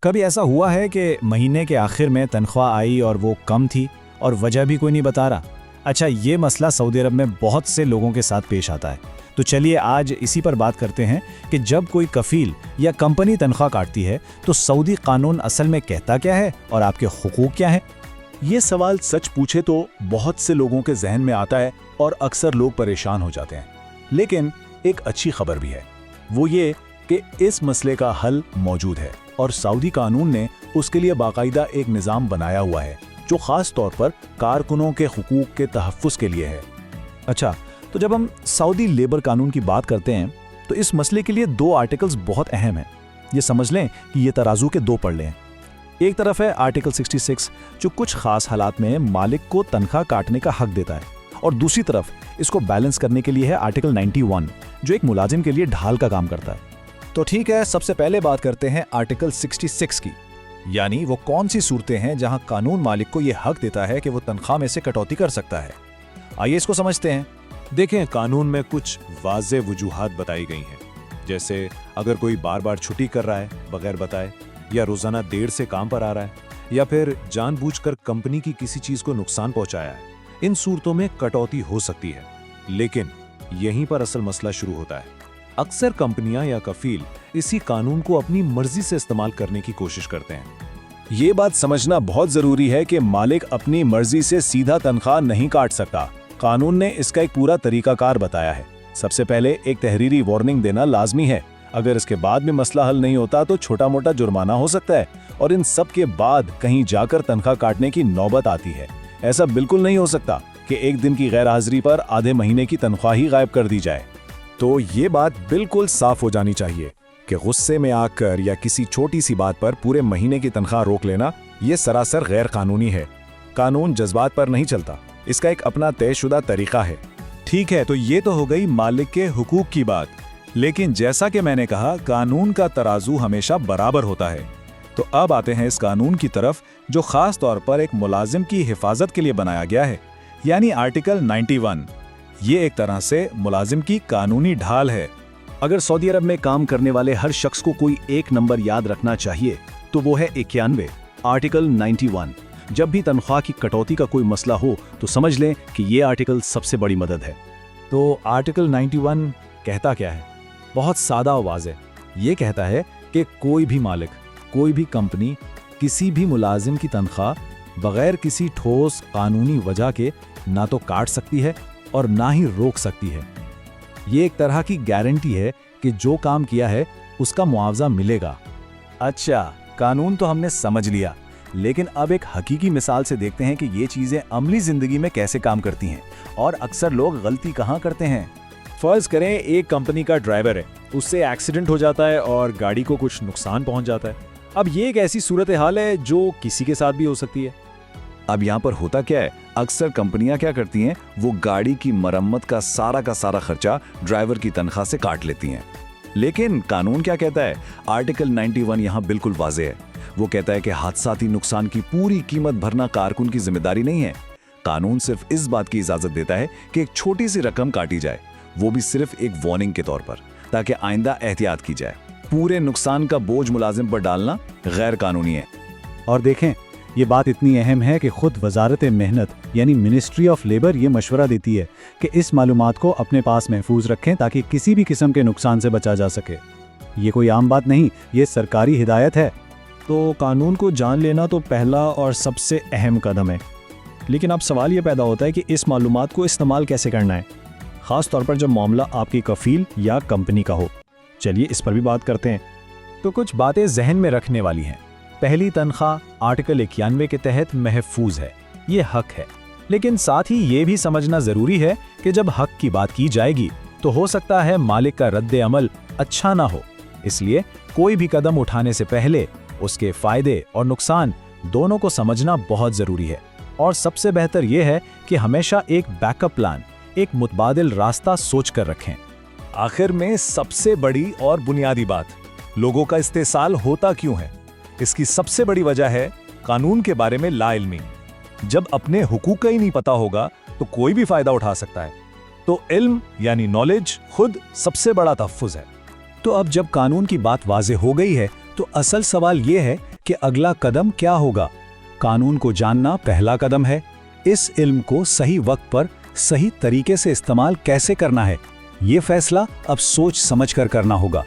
कभी ऐसा हुआ है कि महीने के आखिर में तनख्वाह आई और वो कम थी और वजह भी कोई नहीं बता रहा? अच्छा, ये मसला सऊदी अरब में बहुत से लोगों के साथ पेश आता है। तो चलिए आज इसी पर बात करते हैं कि जब कोई कफील या कंपनी तनख्वाह काटती है तो सऊदी कानून असल में कहता क्या है और आपके हुकूक क्या है। ये सवाल सच पूछे तो बहुत से लोगों के जहन में आता है और अक्सर लोग परेशान हो जाते हैं। लेकिन एक अच्छी खबर भी है, वो ये कि इस मसले का हल मौजूद है और सऊदी कानून ने उसके लिए बाकायदा एक निज़ाम बनाया हुआ है जो खास तौर पर कारकुनों के हुकूक के तहफ़्फ़ुज़ के लिए है। अच्छा, तो जब हम सऊदी लेबर कानून की बात करते हैं तो इस मसले के लिए दो आर्टिकल्स बहुत अहम हैं। ये समझ लें कि ये तराजू के दो पड़े हैं। एक तरफ है आर्टिकल 66 जो कुछ खास हालात में मालिक को तनख्वाह काटने का हक देता है, और दूसरी तरफ इसको बैलेंस करने के लिए है आर्टिकल 91 जो एक मुलाजिम के लिए ढाल का काम करता है। तो ठीक है, सबसे पहले बात करते हैं आर्टिकल 66 की, यानी वो कौन सी सूरतें हैं जहां कानून मालिक को ये हक देता है कि वो तनख्वाह में से कटौती कर सकता है। आइए इसको समझते हैं। देखें, कानून में कुछ वाज़े वजूहात बताई गई हैं, जैसे अगर कोई बार बार छुट्टी कर रहा है बगैर बताए, या रोज़ाना देर से काम पर आ रहा है, या फिर जानबूझकर कंपनी की किसी चीज़ को नुकसान पहुंचाया है, इन सूरतों में कटौती हो सकती है। लेकिन यहीं पर असल मसला शुरू होता है। अक्सर कंपनियां या कफील इसी कानून को अपनी मर्जी से इस्तेमाल करने की कोशिश करते हैं। ये बात समझना बहुत जरूरी है कि मालिक अपनी मर्जी से सीधा तनख्वाह नहीं काट सकता। कानून ने इसका एक पूरा तरीकाकार बताया है। सबसे पहले एक तहरीरी वार्निंग देना लाजमी है। अगर इसके बाद भी मसला हल नहीं होता तो छोटा मोटा जुर्माना हो सकता है, और इन सब के बाद कहीं जाकर तनख्वाह काटने की नौबत आती है। ऐसा बिल्कुल नहीं हो सकता कि एक दिन की गैर हाजिरी पर आधे महीने की तनख्वाह ही गायब कर दी जाए। तो ये बात बिल्कुल साफ हो जानी चाहिए कि गुस्से में आकर या किसी छोटी सी बात पर पूरे महीने की तनख्वाह रोक लेना ये सरासर गैर कानूनी है। कानून जज्बात पर नहीं चलता, इसका एक अपना तयशुदा तरीका है। ठीक है, तो ये तो हो गई मालिक के हुकूक की बात, लेकिन जैसा कि मैंने कहा कानून का तराजू हमेशा बराबर होता है। तो अब आते हैं इस कानून की तरफ जो खास तौर पर एक मुलाजिम की हिफाजत के लिए बनाया गया है, यानी आर्टिकल 91। ये एक तरह से मुलाजिम की कानूनी ढाल है। अगर सऊदी अरब में काम करने वाले हर शख्स को कोई एक नंबर याद रखना चाहिए तो वो है 91, आर्टिकल 91। जब भी तनख्वाह की कटौती का कोई मसला हो तो समझ लें कि ये आर्टिकल सबसे बड़ी मदद है। तो आर्टिकल 91 कहता क्या है? बहुत सादा और वाज़ेह। ये कहता है कि कोई भी मालिक, कोई भी कंपनी किसी भी मुलाजिम की तनख्वाह बगैर किसी ठोस कानूनी वजह के ना तो काट सकती है और ना ही रोक सकती है। ये एक तरह की गारंटी है कि जो काम किया है उसका मुआवजा मिलेगा। अच्छा, कानून तो हमने समझ लिया, लेकिन अब एक हकीकी मिसाल से देखते हैं कि ये चीज़ें अमली ज़िंदगी में कैसे काम करती हैं और अक्सर लोग गलती कहाँ करते हैं। फर्ज करें एक कंपनी का ड्राइवर है, उससे एक्सीडेंट हो जाता है और गाड़ी को कुछ नुकसान पहुंच जाता है। अब ये एक ऐसी सूरत हाल है जो किसी के साथ भी हो सकती है। अब यहाँ पर होता क्या है, अक्सर कंपनियां क्या करती हैं, वो गाड़ी की मरम्मत का सारा खर्चा ड्राइवर की तनख्वाह से काट लेती हैं। लेकिन कानून क्या कहता है? आर्टिकल 91 यहाँ बिल्कुल वाज़ेह है। वो कहता है कि हादसाती नुकसान की पूरी कीमत भरना कारकुन की जिम्मेदारी नहीं है। कानून सिर्फ इस बात की इजाजत देता है कि एक छोटी सी रकम काटी जाए, वो भी सिर्फ एक वार्निंग के तौर पर, ताकि आइंदा एहतियात की जाए। पूरे नुकसान का बोझ मुलाजिम पर डालना गैर कानूनी है। और देखें, ये बात इतनी अहम है कि खुद वजारत मेहनत यानी मिनिस्ट्री ऑफ लेबर ये मशवरा देती है कि इस मालूमात को अपने पास महफूज रखें ताकि किसी भी किस्म के नुकसान से बचा जा सके। ये कोई आम बात नहीं, ये सरकारी हिदायत है। तो कानून को जान लेना तो पहला और सबसे अहम कदम है, लेकिन अब सवाल ये पैदा होता है कि इस मालूमात को इस्तेमाल कैसे करना है, ख़ास तौर पर जब मामला आपकी कफील या कंपनी का हो। चलिए इस पर भी बात करते हैं। तो कुछ बातें जहन में रखने वाली हैं। पहली, तनख्वाह आर्टिकल 91 के तहत महफूज है, ये हक है। लेकिन साथ ही ये भी समझना ज़रूरी है कि जब हक की बात की जाएगी तो हो सकता है मालिक का रद्द अमल अच्छा ना हो। इसलिए कोई भी कदम उठाने से पहले उसके फ़ायदे और नुकसान दोनों को समझना बहुत ज़रूरी है। और सबसे बेहतर यह है कि हमेशा एक बैकअप प्लान, एक मुतबादिल रास्ता सोच कर रखें। आखिर में सबसे बड़ी और बुनियादी बात, लोगों का इस्तेसाल होता क्यों है? इसकी सबसे बड़ी वजह है कानून के बारे में लाइल्मी। जब अपने हुकूक का ही नहीं पता होगा तो कोई भी फायदा उठा सकता है। तो इल्म यानी नॉलेज खुद सबसे बड़ा तहफ़्फ़ुज़ है। तो अब जब कानून की बात वाज़ेह हो गई है तो असल सवाल ये है कि अगला कदम क्या होगा। कानून को जानना पहला कदम है। इस इल्म को सही वक्त पर सही तरीके से इस्तेमाल कैसे करना है, ये फैसला अब सोच समझ कर करना होगा।